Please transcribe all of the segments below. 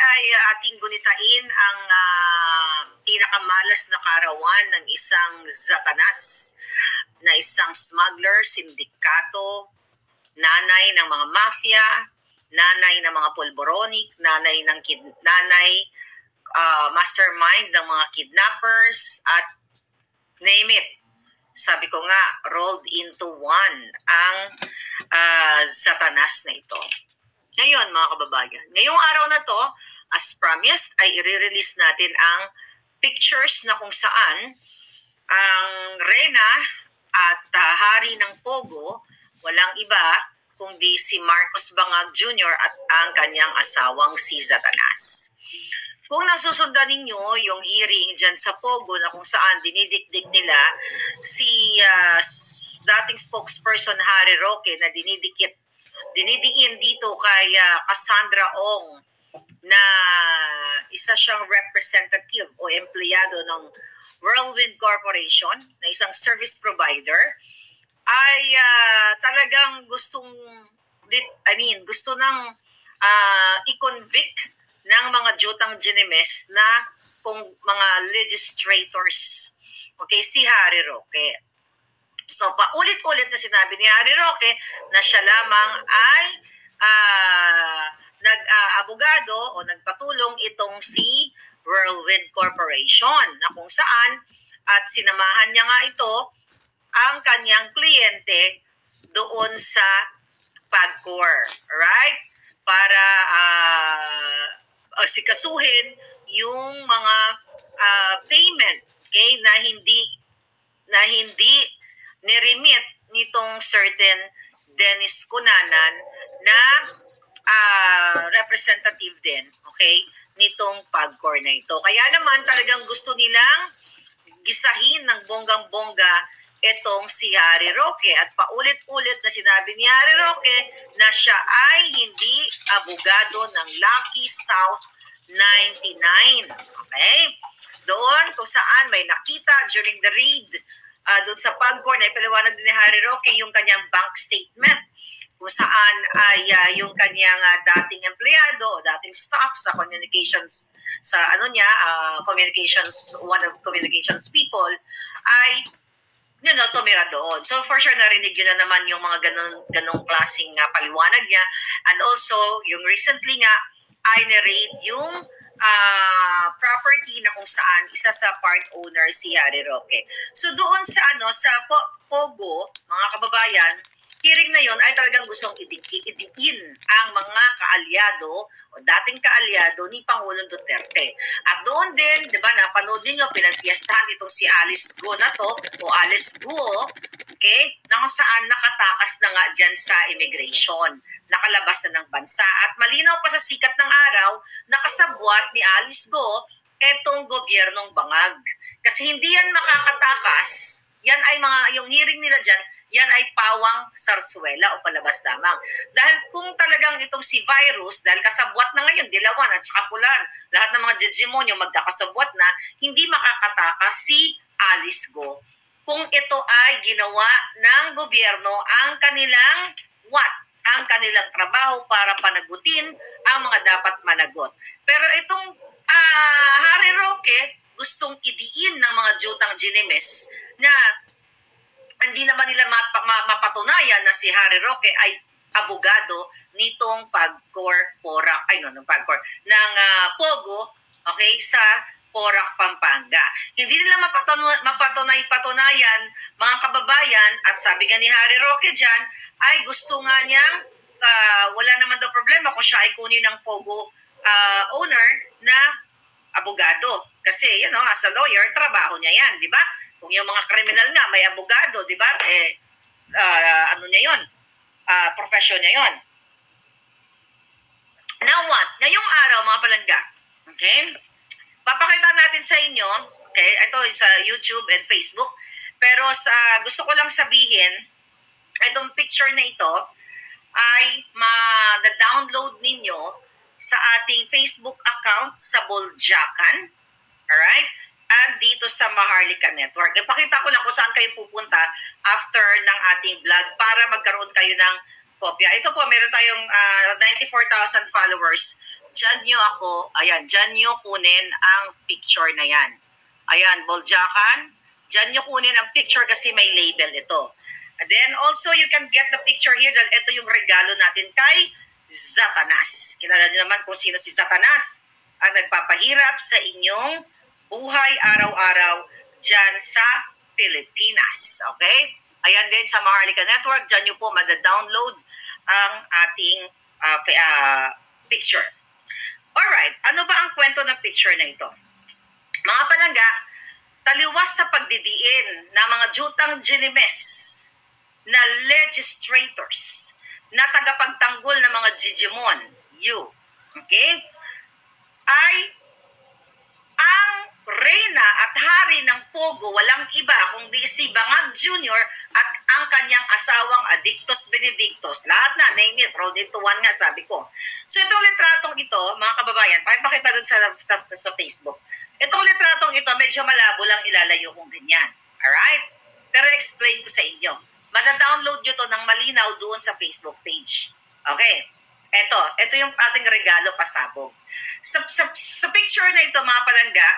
ay ating gunitain ang pinakamalas na kaarawan ng isang Satanas, na isang smuggler, sindikato, nanay ng mga mafia, nanay ng mga polboronic, nanay mastermind ng mga kidnappers, at name it. Sabi ko nga, rolled into one ang Satanas na ito. Ngayon, mga kababayan, ngayong araw na to, as promised, ay i-release natin ang pictures na kung saan ang reyna at hari ng Pogo, walang iba kundi si Marcos Bangag Jr. at ang kanyang asawang si Satanas. Kung nasusundan ninyo yung hearing dyan sa Pogo na kung saan dinidikdik nila si dating spokesperson Harry Roque na dinidiin dito kay Cassandra Ong na isa siyang representative o empleyado ng Whirlwind Corporation na isang service provider, ay talagang gusto nang i-convict ng mga jutang ginimes na kung mga legislators. Okay, si Harry Roque. So, paulit-ulit na sinabi ni Harry Roque na siya lamang ay nag-abogado o nagpatulong itong si Whirlwind Corporation na kung saan at sinamahan niya nga ito ang kanyang kliyente doon sa PAGCOR, right? Para sikasuhin yung mga payment, okay, na hindi niremit nitong certain Dennis Cunanan na representative din, okay, nitong PAGCOR na ito. Kaya naman talagang gusto nilang gisahin ng bonggang-bongga itong si Harry Roque, at paulit-ulit na sinabi ni Harry Roque na siya ay hindi abogado ng Lucky South 99. Okay? Doon kung saan may nakita during the raid doon sa PAGCOR na ipaliwanag din ni Harry Roque yung kanyang bank statement kung saan ay yung kanyang dating empleyado o dating staff sa communications sa one of communications people ay tumira doon. So for sure narinig yun na naman yung mga ganong klaseng paliwanag niya, and also yung recently nga ay na-raid yung property na kung saan isa sa part owner si Harry Roque. So doon sa Pogo, mga kababayan, hearing na yon ay talagang gustong idiin ang mga kaalyado o dating kaalyado ni Pangulong Duterte. At doon din, di ba, napanood ninyo, pinagpiestahan itong si Alice Go na to, o Alice Go, okay, na kung saan nakatakas na nga dyan sa immigration, nakalabas na ng bansa. At malinaw pa sa sikat ng araw, nakasabwat ni Alice Go etong gobyernong Bangag. Kasi hindi yan makakatakas, yan ay yung hearing nila dyan, yan ay pawang sarsuela o palabas lamang. Dahil kung talagang itong si virus, dahil kasabwat na ngayon, dilawan at saka pulan, lahat ng mga hegemonyo magkakasabwat na, hindi makakatakas si Alice Go kung ito ay ginawa ng gobyerno ang kanilang trabaho para panagutin ang mga dapat managot. Pero itong Harry Roque, gustong idiin ng mga jutang ginimes na hindi naman nila mapatunayan na si Harry Roque ay abogado nitong ng Pogo, okay, sa Porac, Pampanga. Hindi nila mapatunayan, mga kababayan, at sabi nga ni Harry Roque dyan, ay gusto nga niyang wala naman daw problema kung siya ay kunin ng Pogo owner na abogado. Kasi, as a lawyer, trabaho niya yan, di ba? Kung yung mga kriminal nga, may abogado, di ba? Niya yun? Profession niya yun. Now what? Ngayong araw, mga palangga, okay? Papakita natin sa inyo, okay? Ito sa YouTube and Facebook. Pero gusto ko lang sabihin, itong picture na ito ay ma-download ninyo sa ating Facebook account sa Boljakan. Alright? At dito sa Maharlika Network. Ipakita ko lang kung saan kayo pupunta after ng ating vlog para magkaroon kayo ng kopya. Ito po, meron tayong 94,000 followers Diyan nyo ako, ayan, diyan nyo kunin ang picture na yan. Ayan, boljakan. Diyan nyo kunin ang picture kasi may label ito. And then also you can get the picture here dahil ito yung regalo natin kay Satanas. Kilala niyo naman kung sino si Satanas, ang nagpapahirap sa inyong buhay araw-araw dyan sa Pilipinas. Okay? Ayan din sa Maharlika Network, dyan nyo po mada-download ang ating picture. Alright, ano ba ang kwento ng picture na ito? Mga palangga, taliwas sa pagdidiin ng mga jutang ginimes na legislators na tagapagtanggol ng mga Digimon, okay, ay ang reyna at hari ng Pogo walang iba kundi si Bangag Jr. at ang kanyang asawang Adictos Benedictos. Lahat na, name it, rolled into one nga sabi ko. So itong litratong ito, mga kababayan, pakipakita dun sa Facebook. Itong litratong ito, medyo malabo lang ilalayo kung ganyan. Alright? Pero explain ko sa inyo. Mada-download nyo to ng malinaw doon sa Facebook page. Okay? Ito yung ating regalo pasabog. Sa picture na ito, mga palangga,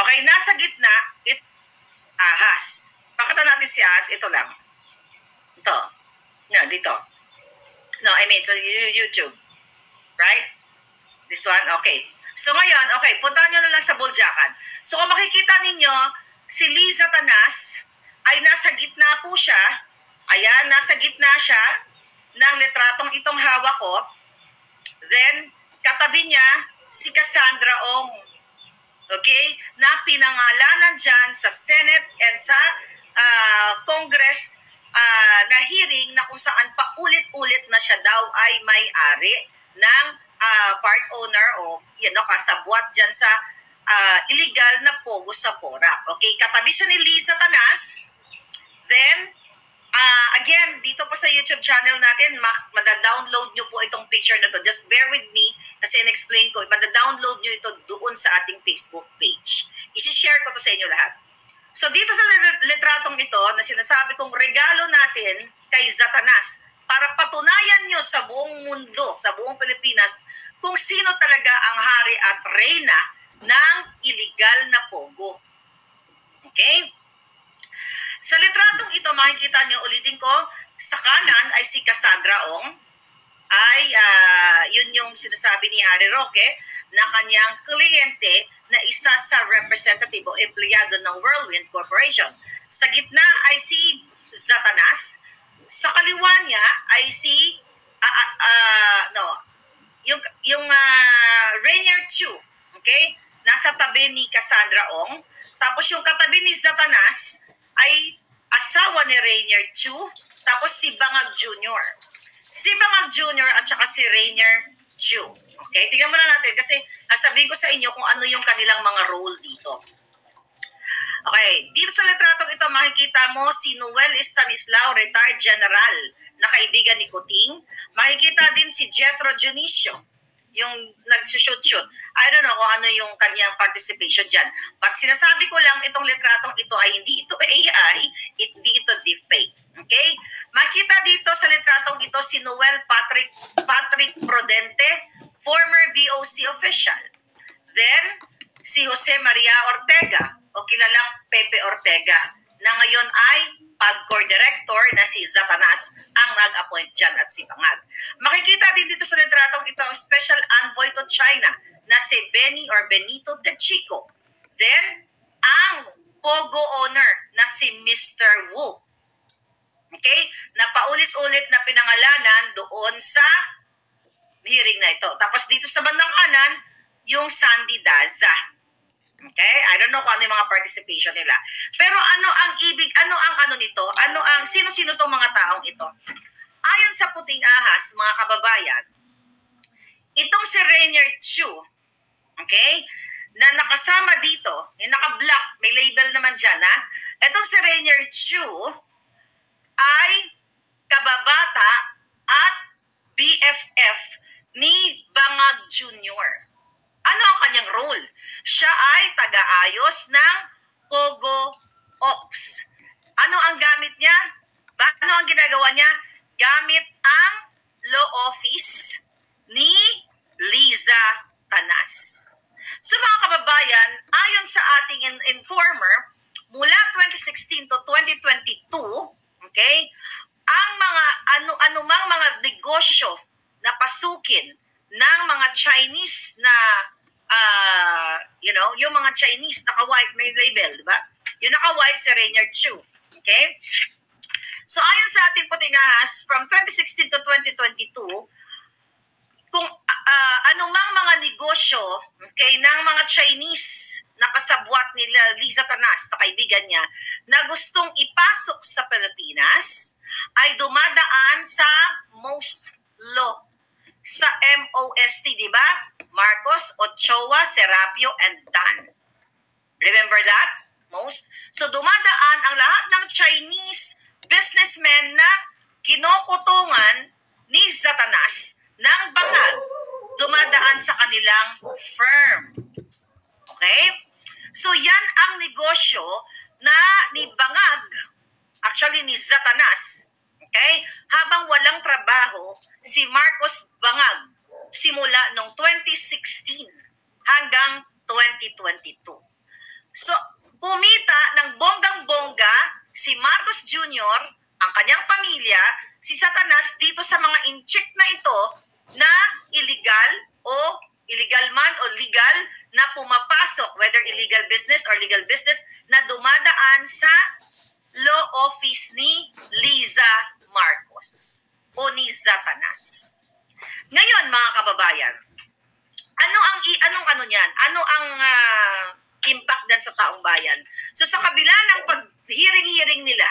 okay, nasa gitna, ahas. Pakita natin si ahas, ito lang. Ito. No, dito. No, I mean, sa YouTube. Right? This one, okay. So ngayon, okay, puntahan nyo na lang sa boljakan. So kung makikita ninyo, si Lee Satanas ay nasa gitna po siya. Ayan, nasa gitna siya ng litratong itong hawak ko. Then, katabi niya si Cassandra Ong. Okay? Na pinangalanan dyan sa Senate and sa Congress na hearing na kung saan paulit-ulit na siya daw ay may-ari ng part owner o kasabwat dyan sa illegal na Pogo sa Porac. Okay? Katabi siya ni Lee Satanas. Then, again, dito po sa YouTube channel natin, mada-download nyo po itong picture na to. Just bear with me kasi in-explain ko. Mada-download nyo ito doon sa ating Facebook page. Isi-share ko to sa inyo lahat. So dito sa litratong ito na sinasabi kong regalo natin kay Satanas para patunayan nyo sa buong mundo, sa buong Pilipinas, kung sino talaga ang hari at reyna ng illegal na Pogo. Okay? Sa litratong ito, makikita niyo, ulitin ko, sa kanan ay si Cassandra Ong, ay yun yung sinasabi ni Harry Roque na kanyang kliyente na isa sa representative o empleyado ng Whirlwind Corporation. Sa gitna ay si Satanas, sa kaliwa niya ay si yung Rainier Chu, okay? Nasa tabi ni Cassandra Ong. Tapos yung katabi ni Satanas ay asawa ni Rainier Chu, tapos si Bangag Jr. Si Bangag Jr. at saka si Rainier Chu. Okay, tingnan muna natin kasi nasabihin ko sa inyo kung ano yung kanilang mga role dito. Okay, dito sa litratong ito makikita mo si Noel Stanislao, retired general na kaibigan ni Kuting. Makikita din si Jetro Dionisio, yung nagsushoot-shoot. I don't know kung ano yung kanyang participation dyan. But sinasabi ko lang, itong litratong ito ay hindi ito AI, hindi ito deepfake. Okay? Makita dito sa litratong ito si Noel Patrick Prodente, former BOC official. Then, si Jose Maria Ortega, o kilalang Pepe Ortega, na ngayon ay PAGCOR director na si Satanas ang nag-appoint dyan at si Bangag. Makikita din dito sa litratong ito ang special envoy to China na si Benito Techico. Then, ang Pogo owner na si Mr. Wu. Okay? Na paulit-ulit na pinangalanan doon sa hearing na ito. Tapos dito sa bandang kanan, yung Sandy Daza. Okay? I don't know kung ano yung mga participation nila. Pero ano ang nito? Sino-sino tong mga taong ito? Ayon sa Puting Ahas, mga kababayan, itong si Rainier Chu, okay, na nakasama dito, yung naka-black, may label naman dyan, ha? Itong si Rainier Chu ay kababata at BFF ni Bangag Jr. Ano ang kanyang role? Siya ay taga-ayos ng Pogo Ops. Ano ang gamit niya? Ano ang ginagawa niya? Gamit ang law office ni Liza Tanas. So mga kababayan, ayon sa ating informer, mula 2016 to 2022, okay, ang mga anumang mga negosyo na pasukin ng mga Chinese na yung mga Chinese naka-white may label, di ba? Yung naka-white si Rainier Chu. Okay? So ayon sa ating putingahas, from 2016 to 2022, kung anumang mga negosyo, okay, ng mga Chinese na kasabwat nila Liza Tanas, na kaibigan niya, na gustong ipasok sa Pilipinas, ay dumadaan sa most law, sa MOST, di ba? Marcos, Ochoa, Serapio, and Dan. Remember that? Most. So dumadaan ang lahat ng Chinese businessmen na kinukutungan ni Satanas ng bangag, dumadaan sa kanilang firm. Okay? So yan ang negosyo na ni Bangag, actually ni Satanas. Okay? Habang walang trabaho, si Marcos Bangag simula noong 2016 hanggang 2022. So, kumita ng bonggang-bongga si Marcos Jr., ang kanyang pamilya, si Satanas dito sa mga incheck na ito na illegal o illegal man o legal na pumapasok, whether illegal business or legal business, na dumadaan sa law office ni Liza Marcos o ni Satanas. Ngayon mga kababayan, anong niyan? Ano ang impact dan sa taong bayan? So sa kabila ng paghiring-hiring nila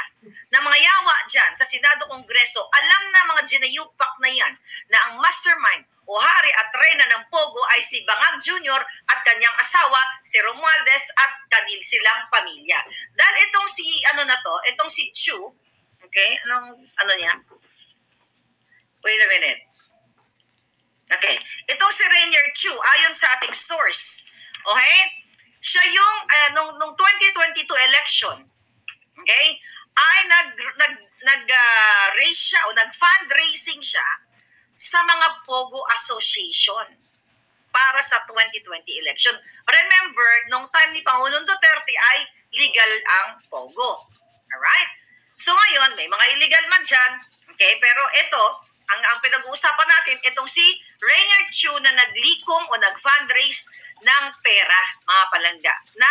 na mga yawa dyan sa Senado Kongreso, alam na mga ginayupak na yan na ang mastermind o hari at reyna ng Pogo ay si Bangag Jr. at kanyang asawa si Romualdez at kanil silang pamilya. Dahil itong si Chu, okay, ano niya? Wait a minute. Okay, itong si Rainier Chu, ayon sa ating source, okay, siya yung, nung 2022 election, okay, ay nag-raise siya o nag-fundraising siya sa mga Pogo Association para sa 2020 election. Remember, nung time ni Pangulong Duterte ay legal ang Pogo. Alright? So ngayon, may mga illegal man dyan, okay, pero ito, ang pinag-uusapan natin, itong si Rainier Chu na naglikom o nag-fundraise ng pera, mga palangga, na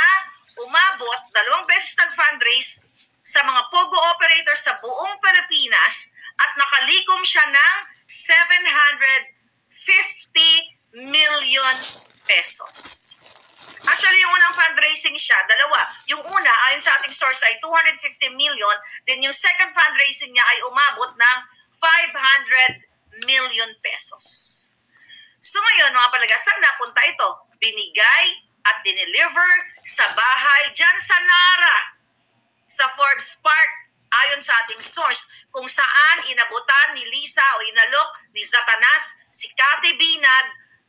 umabot, 2 beses nag-fundraise sa mga Pogo operators sa buong Pilipinas at nakalikom siya ng 750 million pesos. Actually, yung unang fundraising siya, 2. Yung una, ayon sa ating source, ay 250 million. Then yung second fundraising niya ay umabot ng 500 million pesos. So ngayon, mga palaga, saan napunta ito? Binigay at dineliver sa bahay dyan sa Nara, sa Forbes Park, ayon sa ating source, kung saan inabutan ni Liza o inalok ni Satanas si Cathy Binag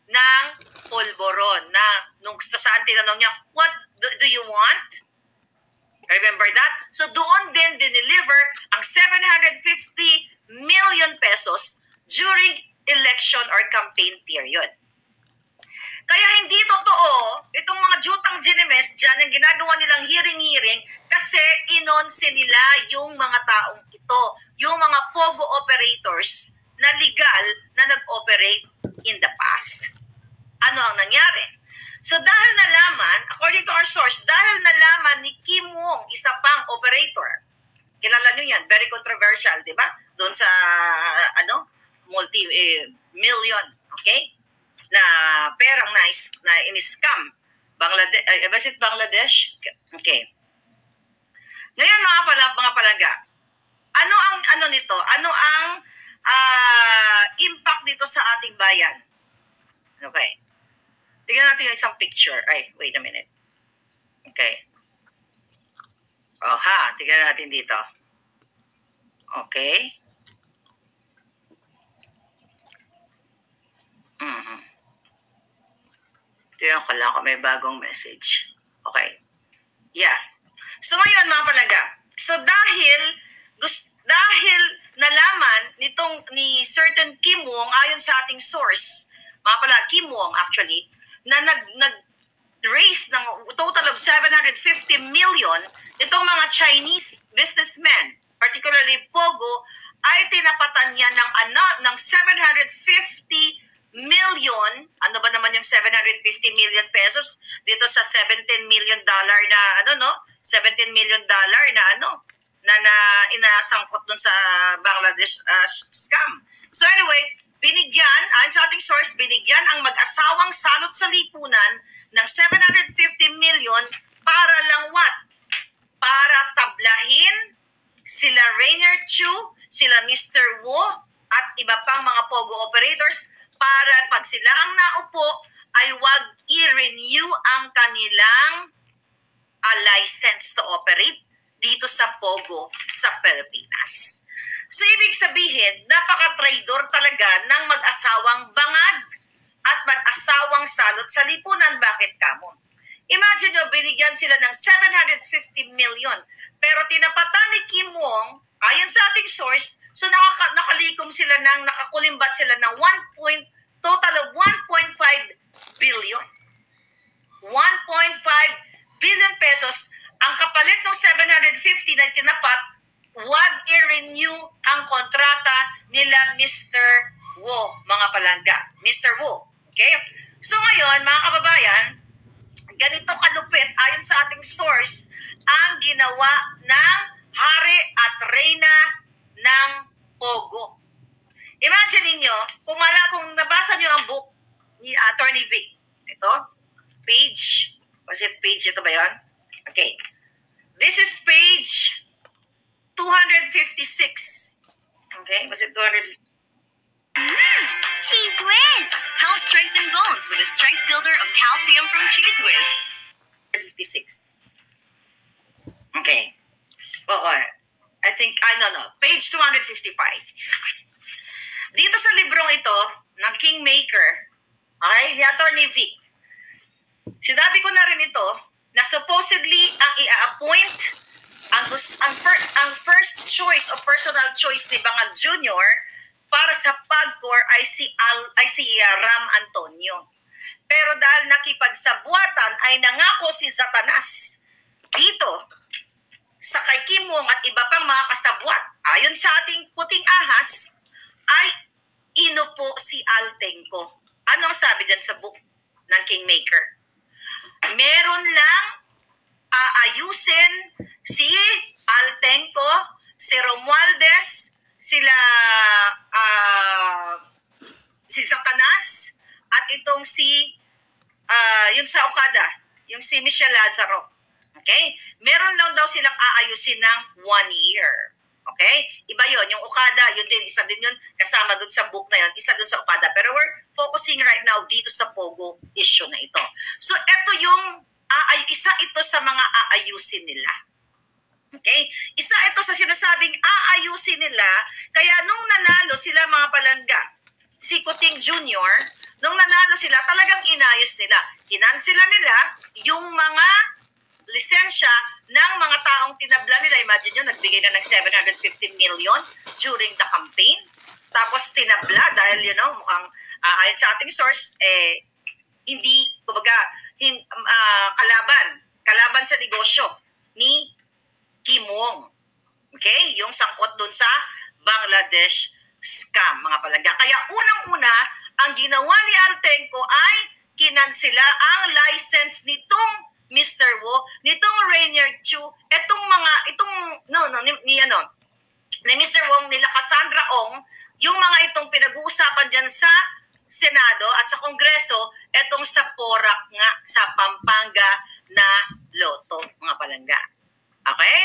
ng polvoron na nung saan tinanong niya, what do you want? Remember that? So doon din dineliver ang 750 million pesos during election or campaign period. Kaya hindi totoo itong mga jutang ginemes dyan ang ginagawa nilang hearing-hearing kasi inonse nila yung mga taong ito, yung mga Pogo operators na legal na nag-operate in the past. Ano ang nangyari? So dahil nalaman, according to our source, dahil nalaman ni Kim Wong, isa pang operator, kilala nyo yan, very controversial, di ba? Doon sa, multi-million, okay? Na perang na in-scam. Was it Bangladesh? Okay. Ngayon mga palangga, ano ang nito? Ano ang impact dito sa ating bayan? Okay. Tingnan natin yung isang picture. Ay, wait a minute. Okay. Tingnan natin dito. Okay. Tingnan ko lang kung may bagong message. Okay. Yeah. So ngayon mga palangga, so dahil nalaman ni certain Kim Wong ayon sa ating source mga pala, Kim Wong actually, na nag-raise ng total of 750 million, itong mga Chinese businessmen, particularly Pogo, ay tinapatan niya ng 750 million. Ano ba naman yung 750 million pesos dito sa 17 million dollar na $17 million na inasangkot dun sa Bangladesh scam. So anyway, binigyan, ayon sa ating source, binigyan ang mag-asawang salot sa lipunan ng 750 million para lang what? Para tablahin sila Rainier Chu, sila Mr. Wu, at iba pang mga Pogo operators para pag sila ang naupo ay wag i-renew ang kanilang license to operate dito sa Pogo sa Pilipinas. So ibig sabihin, napaka-traidor talaga ng mag-asawang bangag at mag-asawang salot sa lipunan. Bakit kamo? Imagine nyo, binigyan sila ng 750 million. Pero tinapatan ni Kim Wong, ayon sa ating source, so nakalikom sila nakakulimbat sila ng total of 1.5 billion. 1.5 billion pesos ang kapalit ng 750 na tinapat, wag i-renew ang kontrata nila Mr. Wu, mga palangga. Mr. Wu. Okay? So ngayon, mga kababayan, ganito kalupit, ayon sa ating source, ang ginawa ng hari at reyna ng Pogo. Imagine ninyo, kung nabasa nyo ang book ni Attorney Vic, ito, page, was it page, ito ba yun? Okay. This is page 256. Okay, was it 256? Cheese Whiz! Help strengthen bones with a strength builder of calcium from Cheese Whiz. 56. Okay. Okay. I think, no. Page 255. Dito sa librong ito, ng Kingmaker, okay, ni Attorney Vic, sinabi ko na rin ito, na supposedly ang i-appoint, ang first choice o personal choice ni Bangag Jr. para sa PAGCOR ay si Ram Antonio. Pero dahil nakipagsabuatan ay nangako si Satanas dito sa kay Kim Wong at iba pang mga kasabwat. Ayon sa ating puting ahas, ay inupo si Altenco. Ano ang sabi dyan sa book ng Kingmaker? Meron lang aayusin si Altenco, si Romualdez, si Satanas, at itong yung sa Okada, yung si Michelle Lazaro. Okay? Meron lang daw silang aayusin ng 1 year. Okay? Iba yon, yung Okada, yun din, isa din yun, kasama dun sa book na yun, isa dun sa Okada. Pero we're focusing right now dito sa Pogo issue na ito. So, ito yung, isa ito sa mga aayusin nila. Okay? Isa ito sa sinasabing aayusin nila, kaya nung nanalo sila mga palangga, si Kuting Jr., nung nanalo sila, talagang inayos nila. Kinansela nila yung mga lisensya ng mga taong tinabla nila. Imagine nyo, nagbigay na ng 750 million during the campaign. Tapos tinabla dahil, mukhang ayon sa ating source, hindi, kalaban sa negosyo ni Kim Wong. Okay? Yung sangkot dun sa Bangladesh scam, mga palangga. Kaya unang-una, ang ginawa ni Altenco ay kinansela ang license nitong Mr. Wu, nitong Rainier Chu, ni Mr. Wong, nila Cassandra Ong, yung mga itong pinag-uusapan dyan sa Senado at sa Kongreso, itong sa Porac nga, sa Pampanga na loto, mga palangga. Okay?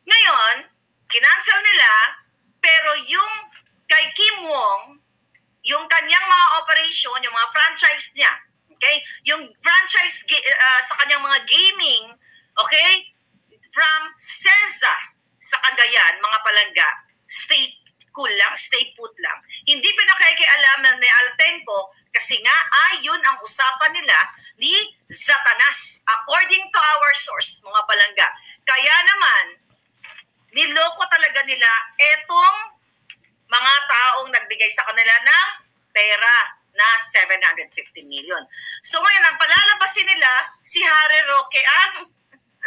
Ngayon, kinansel nila, pero yung kay Kim Wong, yung kanyang mga operation, yung mga franchise niya, okay? Yung franchise sa kanyang mga gaming, okay? From CESA sa Cagayan, mga palangga, stay cool lang, stay put lang. Hindi pinakikialaman ni Altenco kasi nga yun ang usapan nila ni Satanas, according to our source, mga palangga. Kaya naman, niloko talaga nila etong mga taong nagbigay sa kanila ng pera. na 750 million. So ngayon, ang palalabasin nila, si Harry Roque,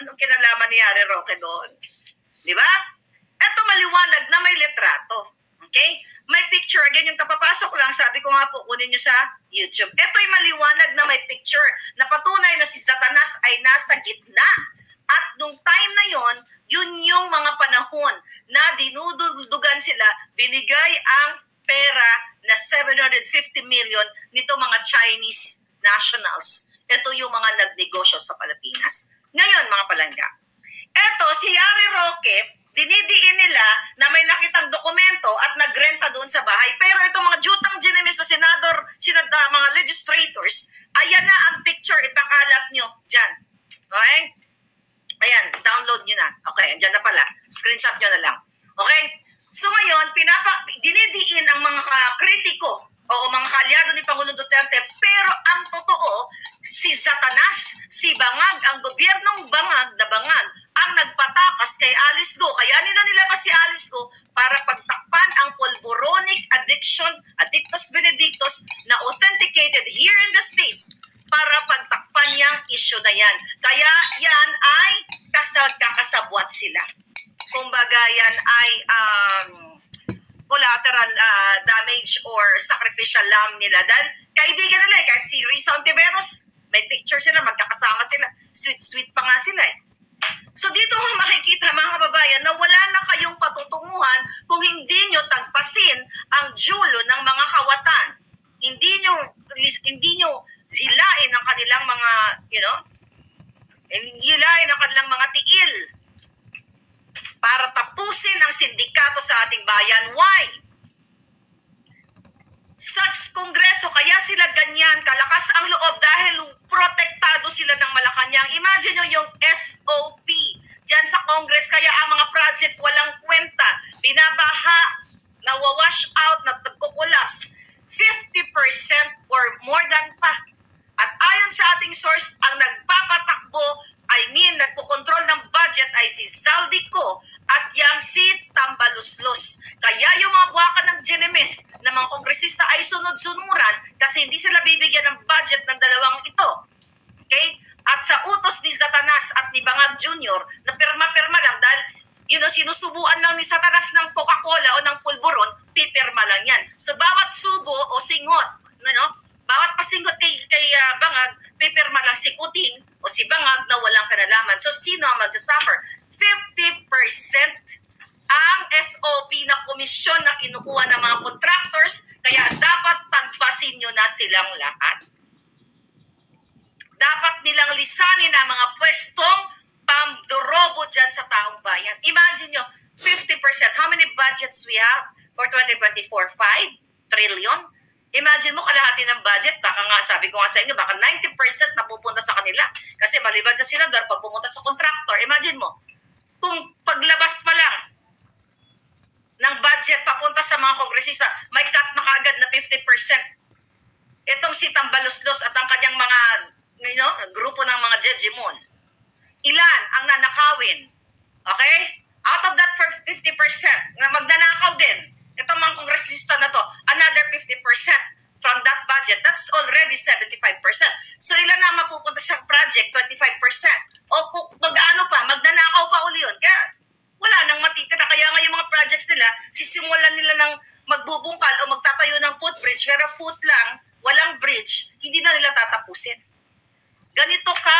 anong kinalaman ni Harry Roque doon? Di ba? Ito maliwanag na may litrato. Okay? May picture. Again, yung kapapasok lang, sabi ko nga po, kunin nyo sa YouTube. Ito'y maliwanag na may picture na patunay na si Satanas ay nasa gitna. At nung time na yon, yun yung mga panahon na dinududugan sila, binigay ang pera na 750 million nito mga Chinese nationals. Ito yung mga nagnegosyo sa Pilipinas. Ngayon, mga palangga, eto si Harry Roque, dinidiin nila na may nakitang dokumento at nagrenta doon sa bahay. Pero itong mga jutang ginemis na senador, mga legislators, ayan na ang picture, ipakalat nyo dyan. Okay? Ayan, download nyo na. Okay, andyan na pala. Screenshot nyo na lang. Okay? So ngayon, dinidiin ang mga kritiko o mga kalyado ni Pangulong Duterte, pero ang totoo, si Satanas, si Bangag, ang gobyernong Bangag na Bangag, ang nagpatakas kay Alice Go. Kaya nilabas si Alice Go para pagtakpan ang pulboronic addiction, addictus benedictus, na authenticated here in the States, para pagtakpan niyang issue na yan. Kaya yan ay kakasabwat sila. Kumbaga yan ay collateral damage or sacrificial lamb nila. Dahil kaibigan nila, kahit si Risa Ontiveros, may picture sila, magkakasama sila. Sweet-sweet pa nga sila eh. So dito mo makikita mga kababayan na wala na kayong patutunguhan kung hindi nyo tagpasin ang dulo ng mga kawatan. Hindi nyo hilain ang kanilang mga, hilain ang kanilang mga tiil para tapusin ang sindikato sa ating bayan. Why? Sa Kongreso, kaya sila ganyan, kalakas ang loob dahil protektado sila ng Malacanang. Imagine nyo yung SOP dyan sa Congress, kaya ang mga project walang kwenta, binabaha, nawawash out, nagkukulas, 50% or more than pa. At ayon sa ating source, ang nagpapatakbo, nagkukontrol ng budget ay si Zaldico at yang si Tambaluslos. Kaya yung mga buwakan ng Genemes na mga kongresista ay sunod-sunuran kasi hindi sila bibigyan ng budget ng dalawang ito. Okay? At sa utos ni Satanas at ni Bangag Jr. na pirma-pirma lang dahil sinusubuan lang ni Satanas ng Coca-Cola o ng pulburon, pipirma lang yan. So bawat subo o singot, bawat pasingot kay Bangag, pipirma lang si Kuting o si Bangag na walang kanalaman. So sino ang magsasuffer? 50% ang SOP na komisyon na kinukuha ng mga contractors, kaya dapat tagpasin nyo na silang lahat. Dapat nilang lisanin ang mga pwestong pamdorobo dyan sa taong bayan. Imagine nyo, 50%. How many budgets we have for 2024? 5 trillion? Imagine mo, kalahati ng budget, baka nga, sabi ko nga sa inyo, baka 90% napupunta sa kanila. Kasi maliban sa senador, pag pumunta sa contractor, imagine mo, kung paglabas pa lang ng budget papunta sa mga kongresista, may cut na kaagad na 50%. Itong si Tambaluslos at ang kanyang mga grupo ng mga jejemon. Ilan ang nanakawin? Okay? Out of that 50% na magnanakaw din, itong mga kongresista na to, another 50% from that budget, that's already 75%. So ilan na mapupunta sa project? 25%. O kung mag-ano pa, magnanakaw pa uli yun. Kaya wala nang matitira. Kaya nga yung mga projects nila, sisimulan nila ng magbubungkal o magtatayo ng footbridge, pero foot lang, walang bridge, hindi na nila tatapusin. Ganito ka